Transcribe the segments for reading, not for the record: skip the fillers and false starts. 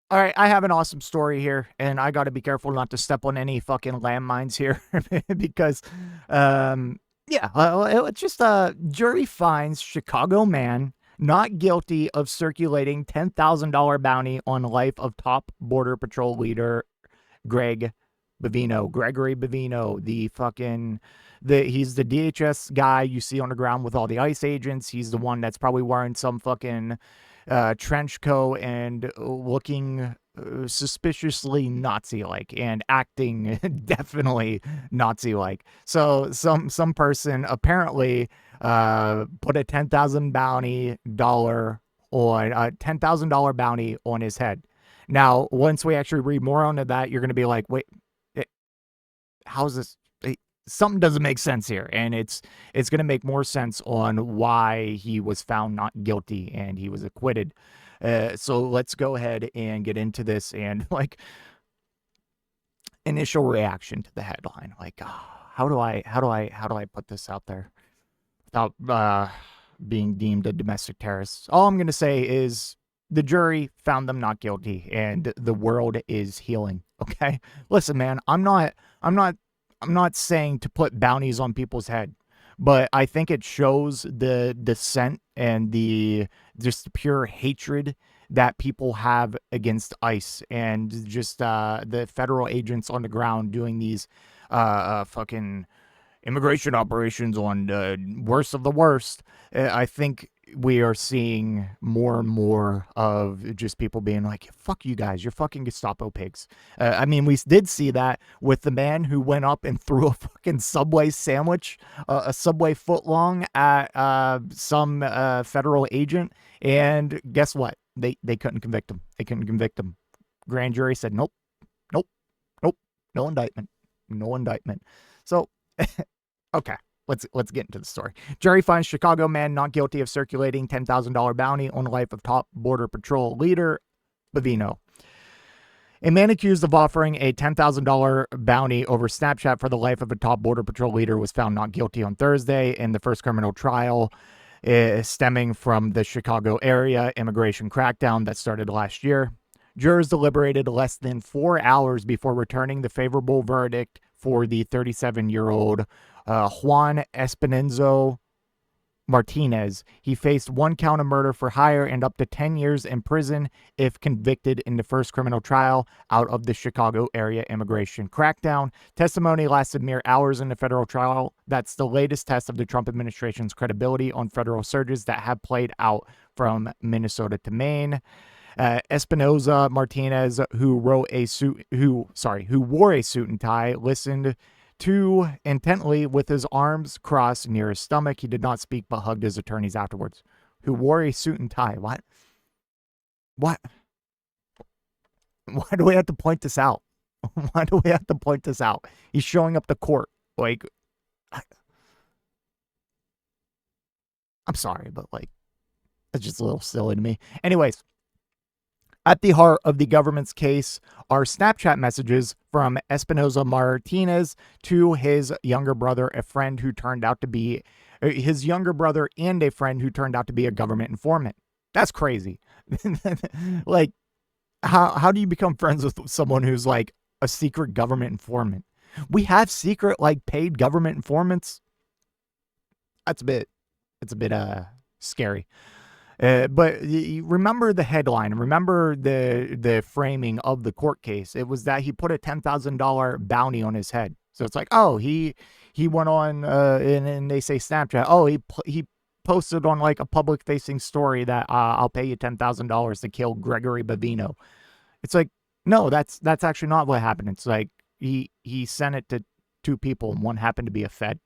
All right, I have an awesome story here, and I got to be careful not to step on any fucking landmines here because, yeah, it's just jury finds Chicago man not guilty of circulating $10,000 bounty on life of top Border Patrol leader Gregory Bavino, he's the DHS guy you see on the ground with all the ICE agents. He's the one that's probably wearing some fucking trench coat and looking suspiciously Nazi-like and acting definitely Nazi-like. So some person apparently put a $10,000 bounty on his head. Now, once we actually read more onto that, you're going to be like, wait, how's this? Something doesn't make sense here, and it's going to make more sense on why he was found not guilty and he was acquitted. So let's go ahead and get into this and like initial reaction to the headline. Like, how do I put this out there without being deemed a domestic terrorist? All I'm going to say is the jury found them not guilty, and the world is healing. Okay, listen, man, I'm not saying to put bounties on people's head, but I think it shows the dissent and the just pure hatred that people have against ICE and just the federal agents on the ground doing these fucking immigration operations on the worst of the worst. I think we are seeing more and more of just people being like, fuck you guys, you're fucking Gestapo pigs. I mean, we did see that with the man who went up and threw a fucking Subway sandwich, a Subway footlong at some federal agent. And guess what? They couldn't convict him. They couldn't convict him. Grand jury said, nope, nope, nope, no indictment. No indictment. So, okay. Let's get into the story. Jury finds Chicago man not guilty of circulating $10,000 bounty on the life of top Border Patrol leader Bavino. A man accused of offering a $10,000 bounty over Snapchat for the life of a top Border Patrol leader was found not guilty on Thursday in the first criminal trial stemming from the Chicago area immigration crackdown that started last year. Jurors deliberated less than 4 hours before returning the favorable verdict for the 37-year-old Juan Espinoza Martinez. He faced one count of murder for hire and up to 10 years in prison if convicted in the first criminal trial out of the Chicago area immigration crackdown. Testimony lasted mere hours in the federal trial. That's the latest test of the Trump administration's credibility on federal surges that have played out from Minnesota to Maine. Espinoza Martinez, who wore a suit and tie, listened too intently with his arms crossed near his stomach. He did not speak but hugged his attorneys afterwards. Who wore a suit and tie? What? Why do we have to point this out? Why do we have to point this out? He's showing up to court. Like, I'm sorry, but like, it's just a little silly to me. Anyways, at the heart of the government's case are Snapchat messages from Espinoza Martinez to his younger brother, a friend who turned out to be his younger brother and a friend who turned out to be a government informant. That's crazy. Like, how do you become friends with someone who's like a secret government informant? We have secret, like, paid government informants. It's a bit scary. But remember the headline. Remember the framing of the court case. It was that he put a $10,000 bounty on his head. So it's like, oh, he went on and they say Snapchat. Oh, he posted on like a public facing story that I'll pay you $10,000 to kill Gregory Bavino. It's like, no, that's actually not what happened. It's like he sent it to two people, and one happened to be a Fed.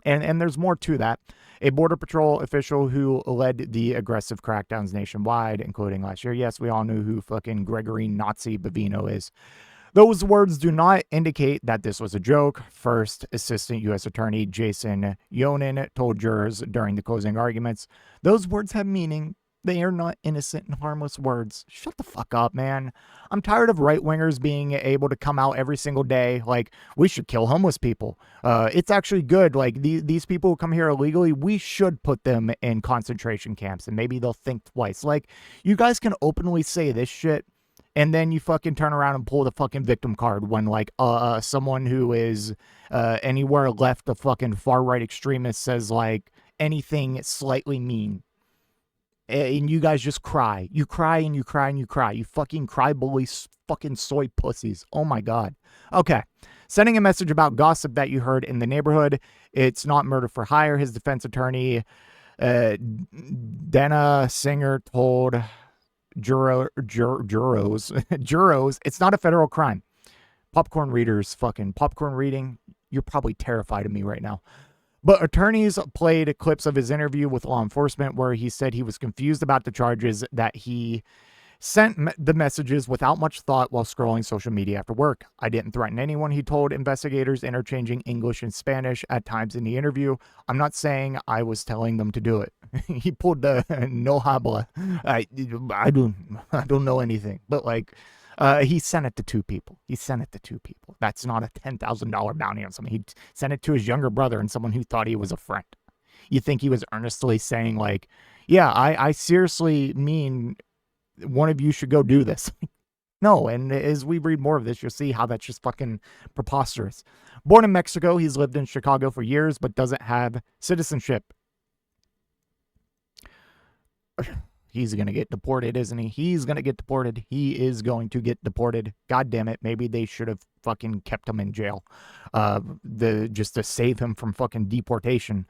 And there's more to that. A Border Patrol official who led the aggressive crackdowns nationwide, including last year. Yes, we all knew who fucking Gregory Nazi Bavino is. Those words do not indicate that this was a joke. First Assistant U.S. Attorney Jason Yonan told jurors during the closing arguments, those words have meaning. They are not innocent and harmless words. Shut the fuck up, man. I'm tired of right-wingers being able to come out every single day like, we should kill homeless people. It's actually good. Like, these people who come here illegally, we should put them in concentration camps, and maybe they'll think twice. Like, you guys can openly say this shit, and then you fucking turn around and pull the fucking victim card when, like, someone who is anywhere left of fucking far-right extremist says, like, anything slightly mean. And you guys just cry. You cry and you cry and you cry. You fucking cry bully fucking soy pussies. Oh my God. Okay. Sending a message about gossip that you heard in the neighborhood. It's not murder for hire. His defense attorney, Dana Singer, told jurors, it's not a federal crime. Popcorn readers, fucking popcorn reading. You're probably terrified of me right now. But attorneys played clips of his interview with law enforcement where he said he was confused about the charges, that he sent the messages without much thought while scrolling social media after work. I didn't threaten anyone, he told investigators, interchanging English and Spanish at times in the interview. I'm not saying I was telling them to do it. He pulled the no habla. I don't know anything. But like, he sent it to two people. That's not a $10,000 bounty on someone. He sent it to his younger brother and someone who thought he was a friend. You think he was earnestly saying like, yeah, I seriously mean one of you should go do this. No, and as we read more of this, you'll see how that's just fucking preposterous. Born in Mexico, he's lived in Chicago for years, but doesn't have citizenship. He's going to get deported, isn't he? He's going to get deported. He is going to get deported. God damn it. Maybe they should have fucking kept him in jail. Just to save him from fucking deportation.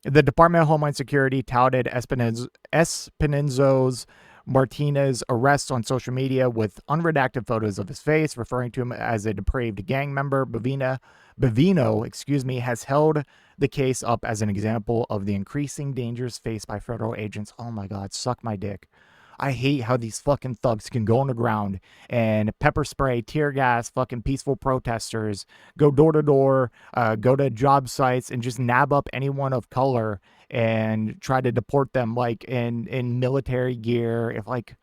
The Department of Homeland Security touted Espinenzo's Martinez arrests on social media with unredacted photos of his face, referring to him as a depraved gang member. Bovino, has held the case up as an example of the increasing dangers faced by federal agents. Oh my God, suck my dick. I hate how these fucking thugs can go on the ground and pepper spray, tear gas, fucking peaceful protesters, go door to door, go to job sites and just nab up anyone of color and try to deport them like in military gear. If like,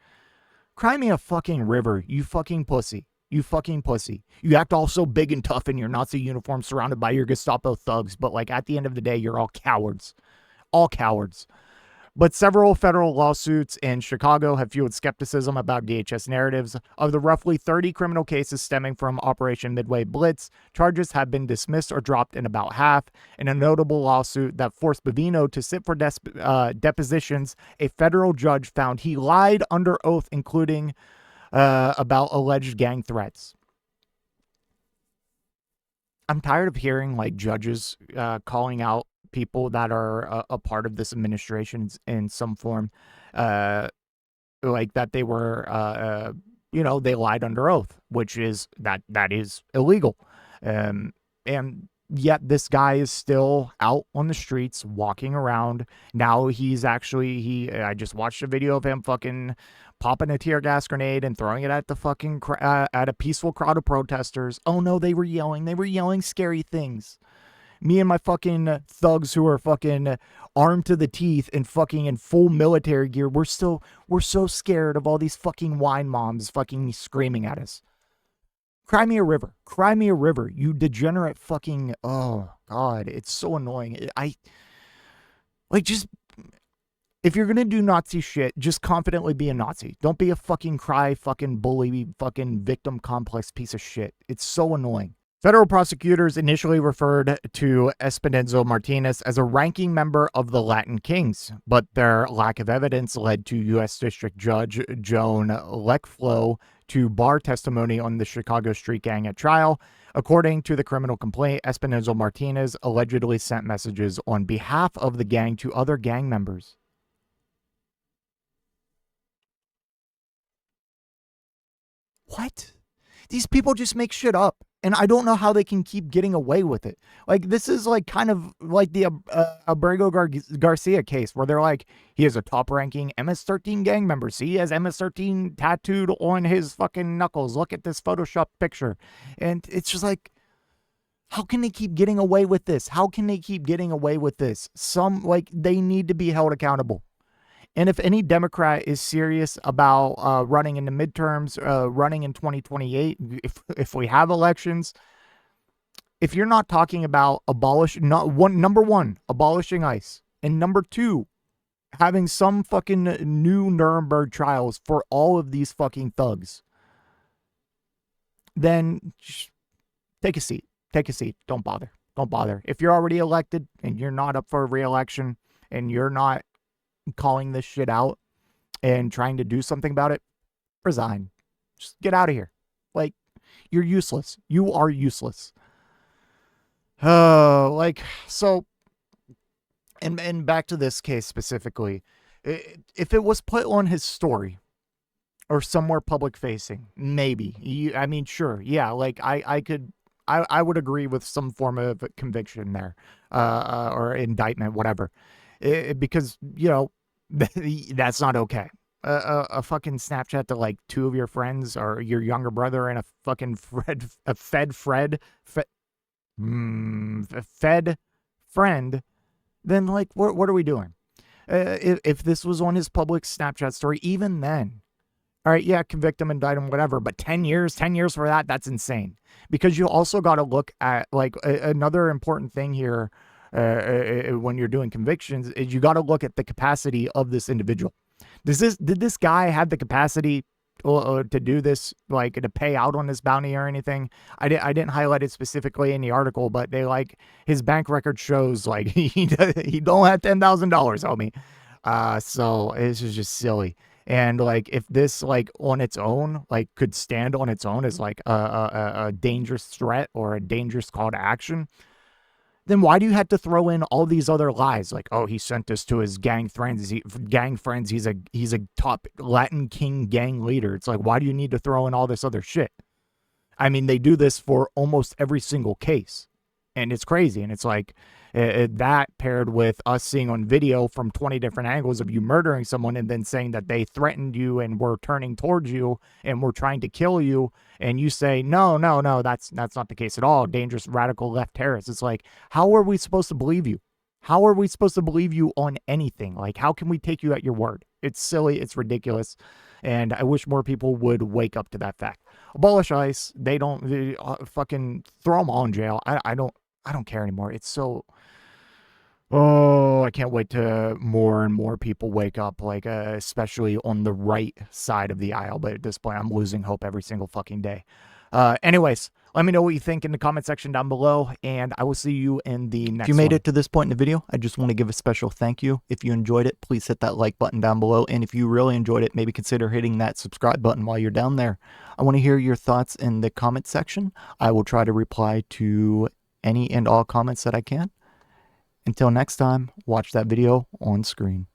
cry me a fucking river, you fucking pussy. You fucking pussy. You act all so big and tough in your Nazi uniform surrounded by your Gestapo thugs, but like at the end of the day, you're all cowards. All cowards. But several federal lawsuits in Chicago have fueled skepticism about DHS narratives. Of the roughly 30 criminal cases stemming from Operation Midway Blitz, charges have been dismissed or dropped in about half. In a notable lawsuit that forced Bovino to sit for depositions, a federal judge found he lied under oath, including about alleged gang threats. I'm tired of hearing like judges calling out people that are a part of this administration in some form, like that they were, they lied under oath, which is that is illegal. And yet this guy is still out on the streets walking around. Now he's actually, I just watched a video of him fucking popping a tear gas grenade and throwing it at the fucking, at a peaceful crowd of protesters. Oh no, they were yelling scary things. Me and my fucking thugs who are fucking armed to the teeth and fucking in full military gear, we're so scared of all these fucking wine moms fucking screaming at us. Cry me a river. Cry me a river. You degenerate fucking, oh God, it's so annoying. If you're gonna do Nazi shit, just confidently be a Nazi. Don't be a fucking fucking bully, fucking victim complex piece of shit. It's so annoying. Federal prosecutors initially referred to Espinenzo Martinez as a ranking member of the Latin Kings, but their lack of evidence led to U.S. District Judge Joan Leckflow to bar testimony on the Chicago street gang at trial. According to the criminal complaint, Espinenzo Martinez allegedly sent messages on behalf of the gang to other gang members. What? These people just make shit up. And I don't know how they can keep getting away with it. Like, this is like kind of like the Abrego Garcia case where they're like, he is a top-ranking MS-13 gang member. See, he has MS-13 tattooed on his fucking knuckles. Look at this Photoshop picture. And it's just like, how can they keep getting away with this? They need to be held accountable. And if any Democrat is serious about running in the midterms, running in 2028, if we have elections, if you're not talking about number one, abolishing ICE, and number two, having some fucking new Nuremberg trials for all of these fucking thugs, then take a seat. Take a seat. Don't bother. Don't bother. If you're already elected and you're not up for re-election and you're not calling this shit out and trying to do something about it, resign. Just get out of here. Like, you're useless. You are useless. So, and back to this case specifically, if it was put on his story or somewhere public facing, maybe. I mean, sure. Yeah, like I would agree with some form of conviction there, or indictment, whatever. Because, you know, that's not okay. A fucking Snapchat to like two of your friends or your younger brother and a fucking Fed friend, then like what are we doing? If this was on his public Snapchat story, even then, all right, yeah, convict him, indict him, whatever. But 10 years for that's insane. Because you also got to look at like another important thing here when you're doing convictions is you got to look at the capacity of this individual. Did this guy have the capacity to do this, like to pay out on this bounty or anything? I didn't highlight it specifically in the article, but they like his bank record shows like he don't have $10,000, homie. So this is just silly. And like if this like on its own like could stand on its own as like a dangerous threat or a dangerous call to action, then why do you have to throw in all these other lies? Like, oh, he sent this to his gang friends. He's a top Latin King gang leader. It's like, why do you need to throw in all this other shit? I mean, they do this for almost every single case. And it's crazy. And it's like that paired with us seeing on video from 20 different angles of you murdering someone and then saying that they threatened you and were turning towards you and were trying to kill you. And you say, no, that's not the case at all. Dangerous radical left terrorists. It's like, how are we supposed to believe you? How are we supposed to believe you on anything? Like, how can we take you at your word? It's silly. It's ridiculous. And I wish more people would wake up to that fact. Abolish ICE. They fucking throw them all in jail. I don't care anymore. It's so, I can't wait to more and more people wake up, like, especially on the right side of the aisle. But at this point, I'm losing hope every single fucking day. Anyways, let me know what you think in the comment section down below, and I will see you in the next one. If you made it to this point in the video, I just want to give a special thank you. If you enjoyed it, please hit that like button down below, and if you really enjoyed it, maybe consider hitting that subscribe button while you're down there. I want to hear your thoughts in the comment section. I will try to reply to any and all comments that I can. Until next time, watch that video on screen.